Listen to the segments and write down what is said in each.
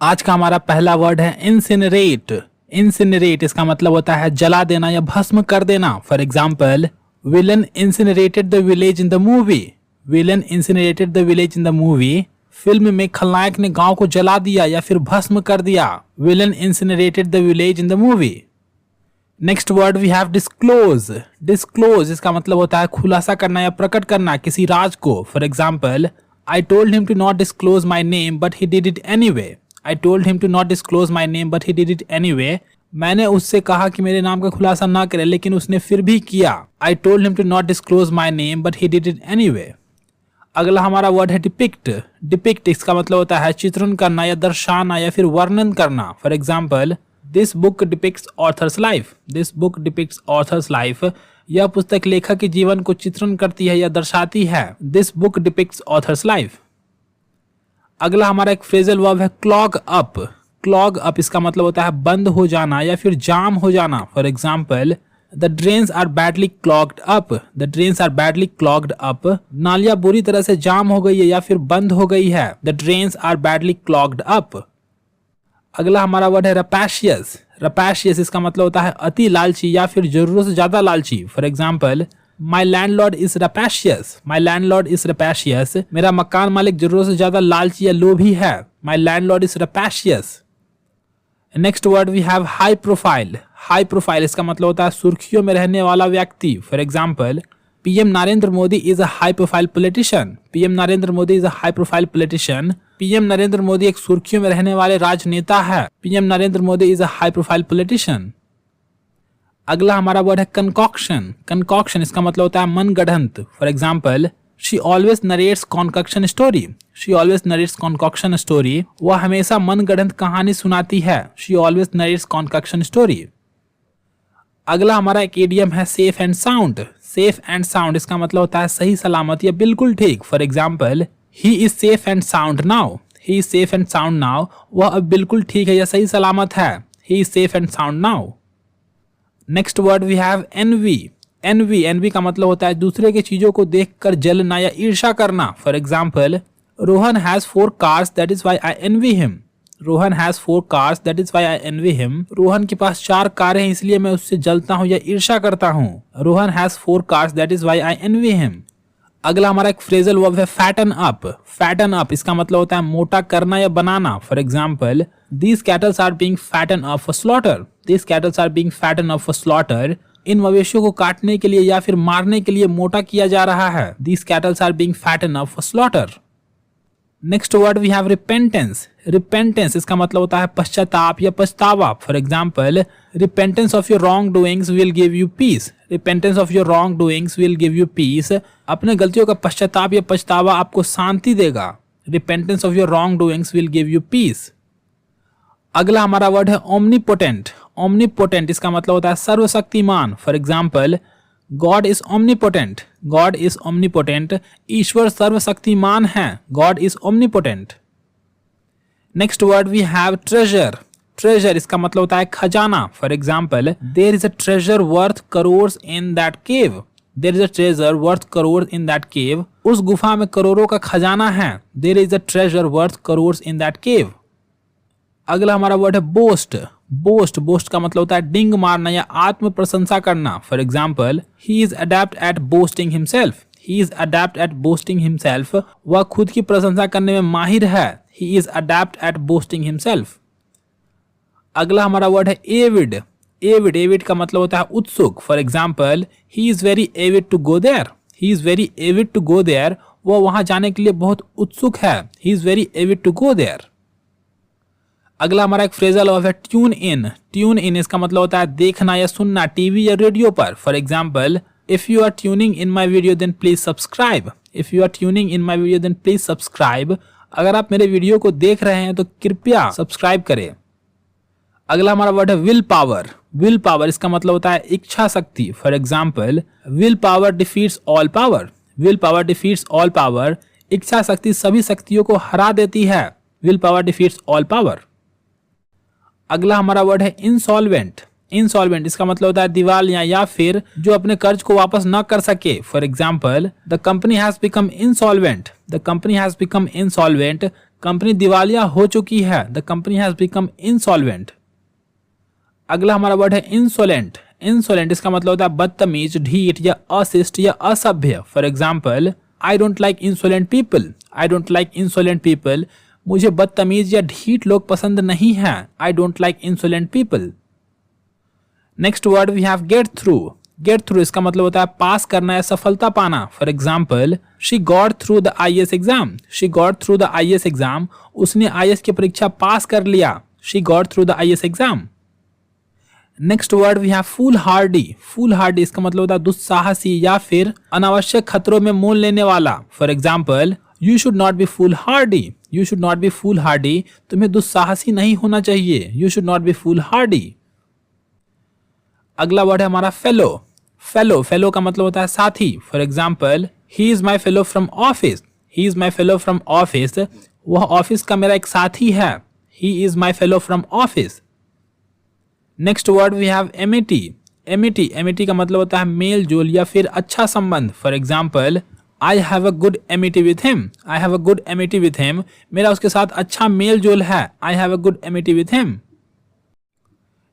आज का हमारा पहला वर्ड है इंसिनरेट। इंसिनरेट इसका मतलब होता है जला देना या भस्म कर देना। For example, villain incinerated the village in the movie. Villain incinerated the village in the movie. Film में खलनायक ने गांव को जला दिया या फिर भस्म कर दिया। Villain incinerated the village in the movie. Next word we have disclose. Disclose इसका मतलब होता है खुलासा करना या प्रकट करना किसी राज को। For example, I told him to not disclose my name but he did it anyway. I told him to not disclose my name but he did it anyway. मैंने उससे कहा कि मेरे नाम का खुलासा ना करे लेकिन उसने फिर भी किया। I told him to not disclose my name but he did it anyway. अगला हमारा वर्ड है डिपिक्ट। डिपिक्ट इसका मतलब होता है चित्रण करना या दर्शाना या फिर वर्णन करना। For example, this book depicts authors life. This book depicts authors life. यह पुस्तक लेखक के जीवन को चित्रण करती है या दर्शाती है। This book depicts authors life. अगला हमारा एक फ्रेजल वर्ब है क्लॉग अप। क्लॉग अप इसका मतलब होता है बंद हो जाना या फिर जाम हो जाना। For example, the drains are badly clogged up. The drains are badly clogged up. नालियां बुरी तरह से जाम हो गई है या फिर बंद हो गई है। The drains are badly clogged up. अगला हमारा वर्ड है रपैशियस। रपैशियस इसका मतलब होता है अति लालची या फिर जरूरत से ज्यादा लालची। For example, my landlord is rapacious. My landlord is rapacious. मेरा मकान मालिक जरूरत से ज्यादा लालची या लोभी है। My landlord is rapacious. Next word we have high profile. High profile इसका मतलब होता है सुर्खियों में रहने वाला व्यक्ति। For example, PM Narendra Modi is a high profile politician. PM Narendra Modi is a high profile politician. PM Narendra Modi एक सुर्खियों में रहने वाले राजनेता है। PM Narendra Modi is a high profile politician. अगला हमारा वर्ड है कंकॉक्शन। कंकॉक्शन इसका मतलब होता है मनगढ़ंत। For example, she always narrates concoction story. She always narrates concoction story. वह हमेशा मनगढ़ंत कहानी सुनाती है। She always narrates concoction story. अगला हमारा एक इडियम है safe and sound. Safe and sound इसका मतलब होता है सही सलामत या बिल्कुल ठीक। For example, he is safe and sound now. He is safe and sound now. वह अब बिल्कुल ठीक है या सही सलामत है। He is safe and sound now. Next word we have envy. Envy, envy का मतलब होता है दूसरे की चीजों को देखकर जलना या ईर्ष्या करना। For example, Rohan has 4 cars that is why I N V him. Rohan has 4 cars that is why I N V him. Rohan के पास 4 कारें हैं इसलिए मैं उससे जलता हूं या ईर्ष्या करता हूं। Rohan has 4 cars that is why I N V him. अगला हमारा एक फ्रेजल वर्ब है फैटन अप। फैटन अप इसका मतलब होता है मोटा करना या बनाना। For example, these cattle are being fattened up for slaughter. These cattle are being fattened up for slaughter. इन मवेशियों को काटने के लिए या फिर मारने के लिए मोटा किया जा रहा है। These cattle are being fattened up for slaughter. Next word we have repentance. Repentance इसका मतलब होता है पश्चाताप या पछतावा। For example, repentance of your wrong doings will give you peace. Repentance of your wrong doings will give you peace. अपने गलतियों का पश्चाताप या पछतावा आपको शांति देगा। Repentance of your wrong doings will give you peace. अगला हमारा वर्ड है ओमनीपोटेंट। ओमनीपोटेंट इसका मतलब होता है सर्वशक्तिमान। For example, God is omnipotent. God is omnipotent. ईश्वर सर्वशक्तिमान है। God is omnipotent. Next word we have treasure. Treasure इसका मतलब होता है खजाना। For example, there is a treasure worth crores in that cave. There is a treasure worth crores in that cave. उस गुफा में करोड़ों का खजाना है। There is a treasure worth crores in that cave. अगला हमारा वर्ड है बोस्ट। बोस्ट, बोस्ट का मतलब होता है डिंग मारना या आत्म प्रशंसा करना। For example, he is adept at boasting himself. He is adept at boasting himself. वह खुद की प्रशंसा करने में माहिर है। He is adept at boasting himself. अगला हमारा वर्ड है एविड। एविड, एविड का मतलब होता है उत्सुक। For example, he is very avid to go there. He is very avid to go there. वह वहां जाने के लिए बहुत उत्सुक है। He is very avid to go there. अगला हमारा एक फ्रेजल वर्ब है ट्यून इन। ट्यून इन इसका मतलब होता है देखना या सुनना टीवी या रेडियो पर। For example, if you are tuning in my video then please subscribe. If you are tuning in my video then please subscribe. अगर आप मेरे वीडियो को देख रहे हैं तो कृपया सब्सक्राइब करें। अगला हमारा वर्ड है विल पावर। विल पावर इसका मतलब होता है इच्छा शक्ति। For example, will power defeats all power. Will power defeats all power. इच्छा शक्ति सभी शक्तियों को हरा देती है। Will power defeats all power. अगला हमारा वर्ड है इंसॉल्वेंट। इंसॉल्वेंट इसका मतलब होता है दिवालिया या फिर जो अपने कर्ज को वापस न कर सके। For example, the company has become insolvent. The company has become insolvent. Company दिवालिया हो चुकी है, the company has become insolvent. अगला हमारा वर्ड है इंसोलेंट। इंसोलेंट इसका मतलब होता है बदतमीज, ढीठ या अशिष्ट या असभ्य। For example, I don't like insolent people. I don't like insolent people, मुझे बदतमीज या ढीठ लोग पसंद नहीं है। I don't like insolent people. Next word we have get through. Get through इसका मतलब होता है पास करना या सफलता पाना। For example, she got through the IAS exam. She got through the IAS exam, उसने IAS की परीक्षा पास कर लिया। She got through the IAS exam. Next word we have foolhardy. Foolhardy इसका मतलब होता है दुस्साहसी या फिर अनावश्यक खतरों में मोल लेने वाला। For example, you should not be foolhardy. You should not be foolhardy, तुम्हें दुस्साहसी नहीं होना चाहिए। You should not be foolhardy. अगला वर्ड है हमारा फेलो। फेलो, फेलो का मतलब होता है साथी। For example, he is my fellow from office. He is my fellow from office, वह ऑफिस का मेरा एक साथी है। He is my fellow from office. Next word we have amity. Amity, amity का मतलब होता है मेल जोल या फिर अच्छा संबंध। For example, I have a good amity with him. I have a good amity with him, मेरा उसके साथ अच्छा मेल जोल है। I have a good amity with him.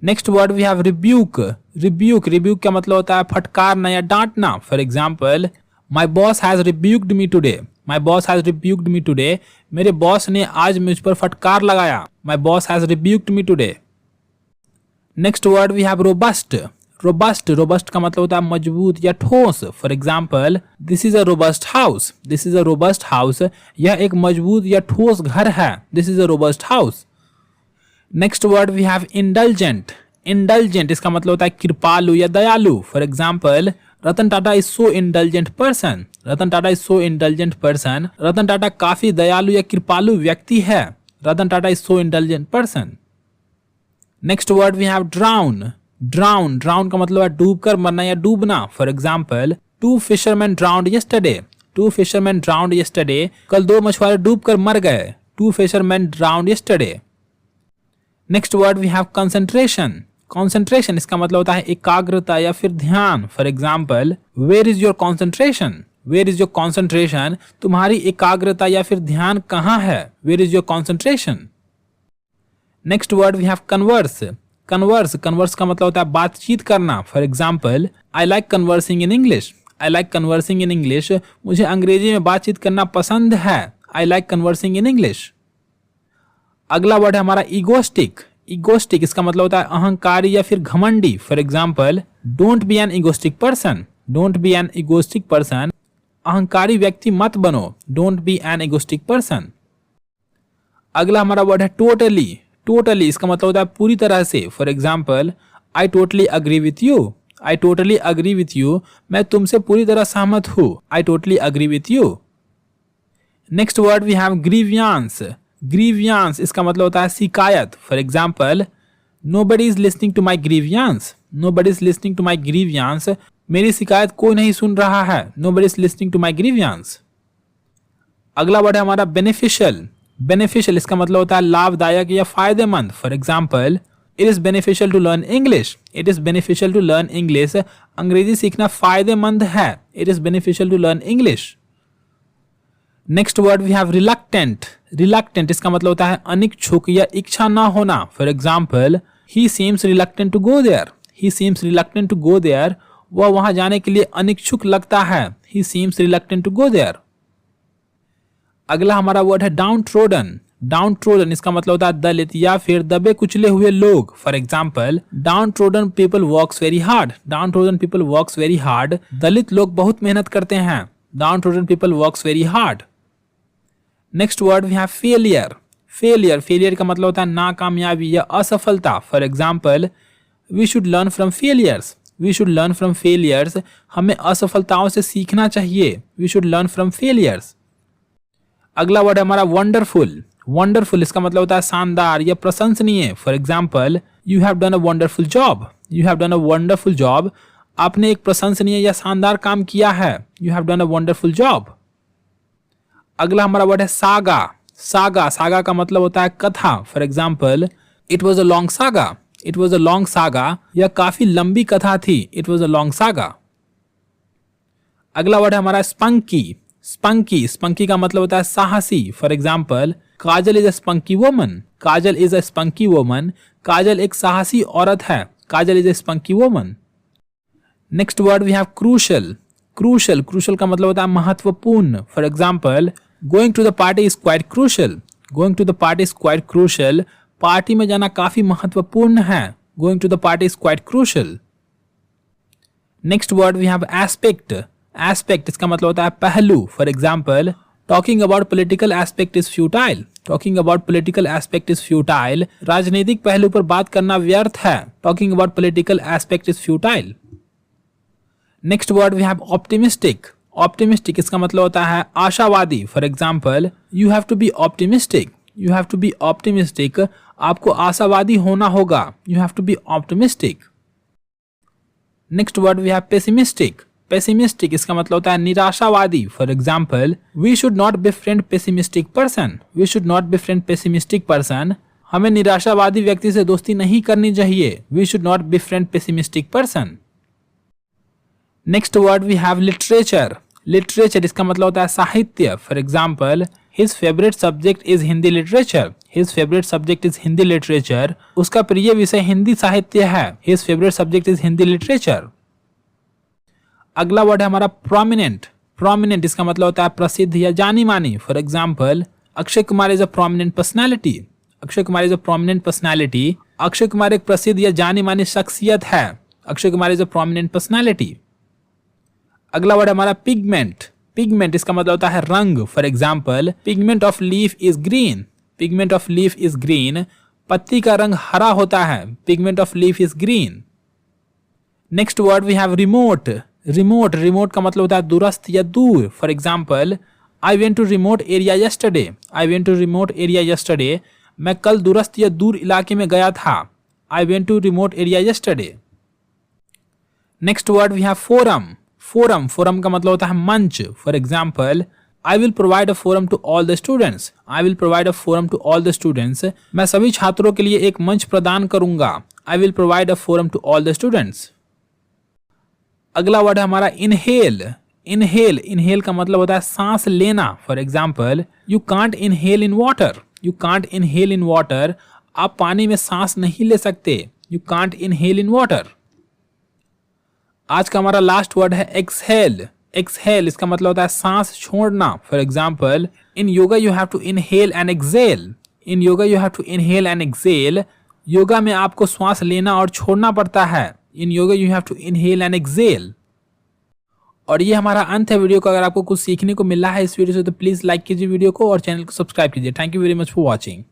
Next word we have rebuke. Rebuke, rebuke का मतलब होता है फटकारना या डांटना। For example, my boss has rebuked me today. My boss has rebuked me today, मेरे बॉस ने आज मुझ पर फटकार लगाया। माई boss has rebuked me today. Next word we have robust. Robust, robust का मतलब होता है मजबूत या ठोस। For example, this is a robust house. This is a robust house, यह एक मजबूत या ठोस घर है। This is a robust house. Next word we have indulgent. Indulgent इसका मतलब होता है कृपालु या दयालु। For example, Ratan Tata is so indulgent person. Ratan Tata is so indulgent person, Ratan Tata काफी दयालु या कृपालु व्यक्ति है। Ratan Tata is so indulgent person. Next word we have drown. Drown, drown का मतलब है डूब कर मरना या डूबना। For example, two fisherman drowned yesterday. Two fisherman drowned yesterday, कल दो मछुआरे डूब कर मर गए। Two fisherman drowned yesterday. Next word we have concentration. Concentration इसका मतलब होता है एकाग्रता या फिर ध्यान। For example, where is your concentration. Where is your concentration, तुम्हारी एकाग्रता या फिर ध्यान कहाँ है। Where is your concentration. Next word we have converse. Converse, converse का मतलब होता है बातचीत करना। For example, I like conversing in English. I like conversing in English, मुझे अंग्रेजी में बातचीत करना पसंद है। I like conversing in English. अगला वर्ड है हमारा ईगोस्टिक। ईगोस्टिक इसका मतलब होता है अहंकारी या फिर घमंडी। For example, don't be an egoistic person. Don't be an egoistic person, अहंकारी व्यक्ति मत बनो। Don't be an egoistic person. अगला हमारा वर्ड है टोटली। टोटली इसका मतलब होता है पूरी तरह से। For example, I totally agree with you. I totally agree with you, मैं तुमसे पूरी तरह सहमत हूँ। I totally agree with you. Next word we have grievance. Grievance इसका मतलब होता है शिकायत। For example, nobody is listening to my grievance. Nobody is listening to my grievance, मेरी शिकायत कोई नहीं सुन रहा है। Nobody is listening to my grievance. अगला वर्ड है हमारा बेनिफिशियल। बेनिफिशियल इसका मतलब होता है लाभदायक या फायदेमंद। For example, it is beneficial to learn English. It is beneficial to learn English, अंग्रेजी सीखना फायदेमंद है। It is beneficial to learn English. Next word we have reluctant. Reluctant इसका मतलब होता है अनिच्छुक या इच्छा ना होना। For example, he seems reluctant to go there. He seems reluctant to go there, वह वहां जाने के लिए अनिच्छुक लगता है। He seems reluctant to go there. अगला हमारा वर्ड है डाउन ट्रोडन। डाउन ट्रोडन इसका मतलब होता है दलित या फिर दबे कुचले हुए लोग। For example, downtrodden people works very hard. Downtrodden people works very hard, दलित लोग बहुत मेहनत करते हैं। Downtrodden people works very hard. Next word we have failure. Failure, failure का मतलब होता है नाकामयाबी या असफलता। For example, we should learn from failures. We should learn from failures, हमें असफलताओं से सीखना चाहिए। We should learn from failures. अगला वर्ड है हमारा वंडरफुल। वंडरफुल इसका मतलब होता है शानदार या प्रशंसनीय। For example, you have done a wonderful job. You have done a wonderful job, आपने एक प्रशंसनीय या शानदार काम किया है। You have done a wonderful job. अगला हमारा वर्ड है सागा। सागा, सागा का मतलब होता है कथा। For example, it was a long saga. It was a long saga, यह काफी लंबी कथा थी। It was a long saga. अगला वर्ड है हमारा स्पंकी। स्पंकी, स्पंकी का मतलब होता है साहसी। For example, Kajal is a spunky woman, Kajal is a spunky woman, Kajal एक साहसी औरत है, Kajal is a spunky woman. Next word we have crucial, crucial, crucial का मतलब होता है महत्वपूर्ण। For example, going to the party is quite crucial, going to the party is quite crucial, party में जाना काफी महत्वपूर्ण है, going to the party is quite crucial. Next word we have aspect, aspect इसका मतलब होता है पहलू। For example, talking about political aspect is futile, talking about political aspect is futile, राजनीतिक पहलू पर बात करना व्यर्थ है, talking about political aspect is futile. Next word we have optimistic, optimistic इसका मतलब होता है आशावादी। For example, you have to be optimistic, you have to be optimistic, आपको आशावादी होना होगा, you have to be optimistic. Next word we have pessimistic, pessimistic इसका मतलब होता है निराशावादी। For example, we should not befriend pessimistic person, we should not befriend pessimistic person, हमें निराशावादी व्यक्ति से दोस्ती नहीं करनी चाहिए, we should not befriend pessimistic person. Next word we have literature, literature इसका मतलब होता है साहित्य। For example, his favourite subject is Hindi literature, his favourite subject is Hindi literature, उसका प्रिय विषय हिंदी साहित्य है, his favourite subject is Hindi literature. अगला वर्ड है हमारा प्रोमिनेंट, प्रोमिनेंट इसका मतलब होता है प्रसिद्ध या जानी मानी। For example, Akshay Kumar is a prominent personality, Akshay Kumar is a prominent personality, Akshay Kumar एक प्रसिद्ध या जानी मानी शख्सियत है, Akshay Kumar is a prominent personality. अगला वर्ड हमारा पिगमेंट, पिगमेंट इसका मतलब होता है रंग। For example, pigment of leaf is green, pigment of leaf is green, पत्ती का रंग हरा होता है, pigment of leaf is green. Next word we have remote, remote, remote का मतलब होता है दूरस्थ या दूर। For example, I went to remote area yesterday, I went to remote area yesterday, मैं कल दूरस्थ या दूर इलाके में गया था, I went to remote area yesterday. Next word we have forum, forum, forum का मतलब होता है मंच। For example, I will provide a forum to all the students, I will provide a forum to all the students, मैं सभी छात्रों के लिए एक मंच प्रदान करूंगा, I will provide a forum to all the students. अगला वर्ड है हमारा इनहेल, इनहेल, इनहेल का मतलब होता है सांस लेना। For example, you can't inhale in water, you can't inhale in water, आप पानी में सांस नहीं ले सकते, you can't inhale in water. आज का हमारा लास्ट वर्ड है एक्सहेल, एक्सहेल इसका मतलब होता है सांस छोड़ना। For example, in yoga you have to inhale and exhale, in yoga you have to inhale and exhale, yoga में आपको श्वास लेना और छोड़ना पड़ता है, इन yoga you have to inhale and exhale. और ये हमारा अंत है वीडियो का। अगर आपको कुछ सीखने को मिला है इस वीडियो से तो प्लीज लाइक कीजिए वीडियो को और चैनल को सब्सक्राइब कीजिए। Thank you very much for watching.